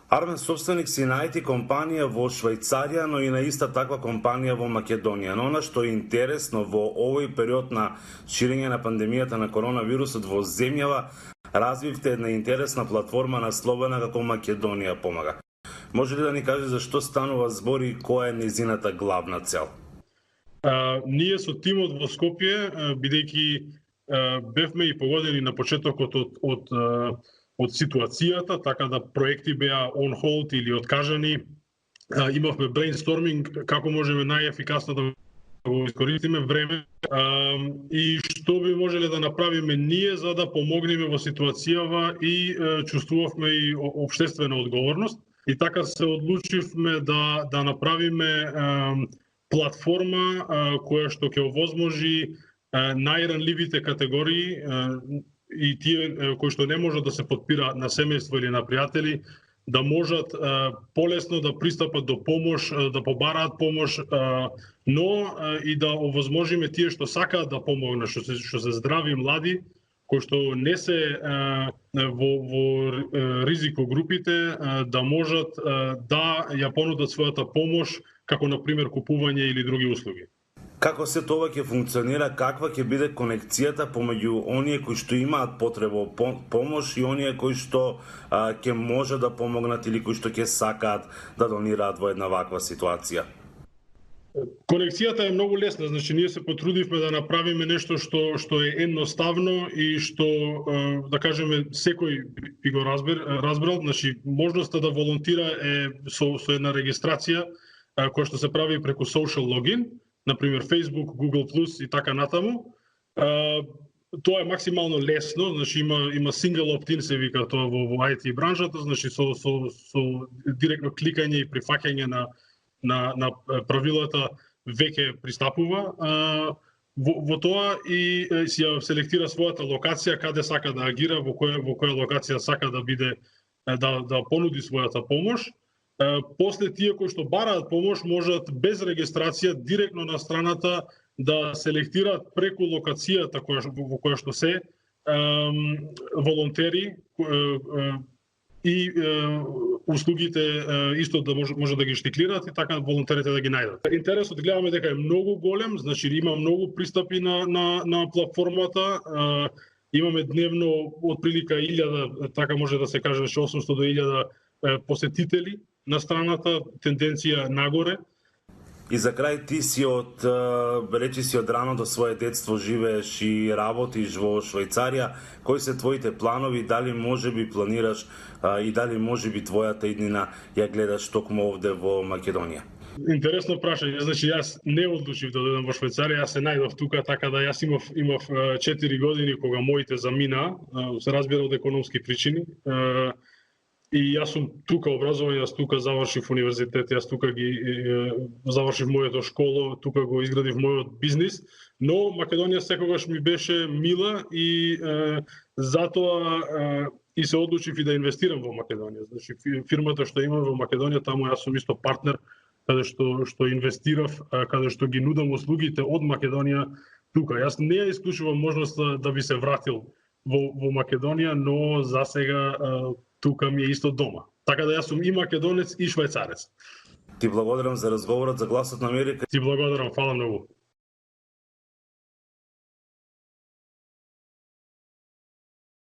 Армен собственик си на IT компанија во Швајцарија, но и на иста таква компанија во Македонија. Но она што е интересно во овој период на ширење на пандемијата на коронавирусот во земјава, развивте една интересна платформа насловена како Македонија помага. Може ли да ни каже за што станува збор и која е незината главна цел? Ние со тимот во Скопје, бидејќи бевме и погодени на почетокот од ситуацијата, така да проекти беа on hold или откажани. Имавме брейнсторминг како можеме најефикасно да го искористиме време и што би можеле да направиме ние за да помогнеме во ситуацијава и чувствувавме и општествена одговорност. И така се одлучивме да направиме платформа која што ќе овозможи најранливите категории и тие кои што не можат да се потпира на семејство или на пријатели, да можат полесно да пристапат до помош, да побараат помош, но и да овозможиме тие што сакаат да помогнат, што се здрави млади, кои што не се во ризико групите, да можат да ја понудат својата помош, како на пример купување или други услуги. Како се тоа ќе функционира, каква ќе биде конекцијата помеѓу оние кои што имаат потреба помош и оние кои што ќе може да помогнат или кои што ќе сакаат да донираат во една ваква ситуација? Конекцијата е многу лесна, значи ние се потрудивме да направиме нешто што е едноставно и што да кажеме секој би го разбрал, значи можноста да волонтира е со една регистрација која што се прави преку social login, например Facebook, Google Plus и така натаму. Тоа е максимално лесно, значи има single opt-in се вика тоа во IT браншата, значи со директно кликање и прифаќање на правилата веќе пристапува во тоа и си ја селектира својата локација каде сака да агира, во која локација сака да биде да понуди својата помош. После тие кои што бараат помош можат без регистрација директно на страната да селектираат преку локацијата во која што се волонтери и услугите исто да може да ги штиклираат и така волонтерите да ги најдат. Интересот гледаме дека е многу голем, значи има многу пристапи на платформата. Имаме дневно отприлика 1000, така може да се каже 800 до 1000 посетители на страната, тенденција нагоре. И за крај, ти си речи си од рано до свое детство живееш и работиш во Швајцарија. Кои се твоите планови, дали можеби планираш и дали можеби твојата иднина ја гледаш токму овде во Македонија? Интересно прашање, значи јас не одлучив да дојдам во Швајцарија, јас се најдов тука, така да јас имав 4 години кога моите замина, се разбира од економски причини. И јас сум тука образован, јас тука завршив универзитет, јас тука завршив мојата школа, тука го изградив мојот бизнис, но Македонија секогаш ми беше мила и затоа и се одлучив и да инвестирам во Македонија. Значи фирмата што имам во Македонија, таму јас сум исто партнер каде што инвестирав, каде што ги нудам услугите од Македонија тука. Јас не ја исклучувам можноста да би се вратил во Македонија, но за сега тука ми е исто дома. Така да јас сум и македонец и швајцарец. Ти благодарам за разговорот за Гласот на Америка. Ти благодарам, фала многу.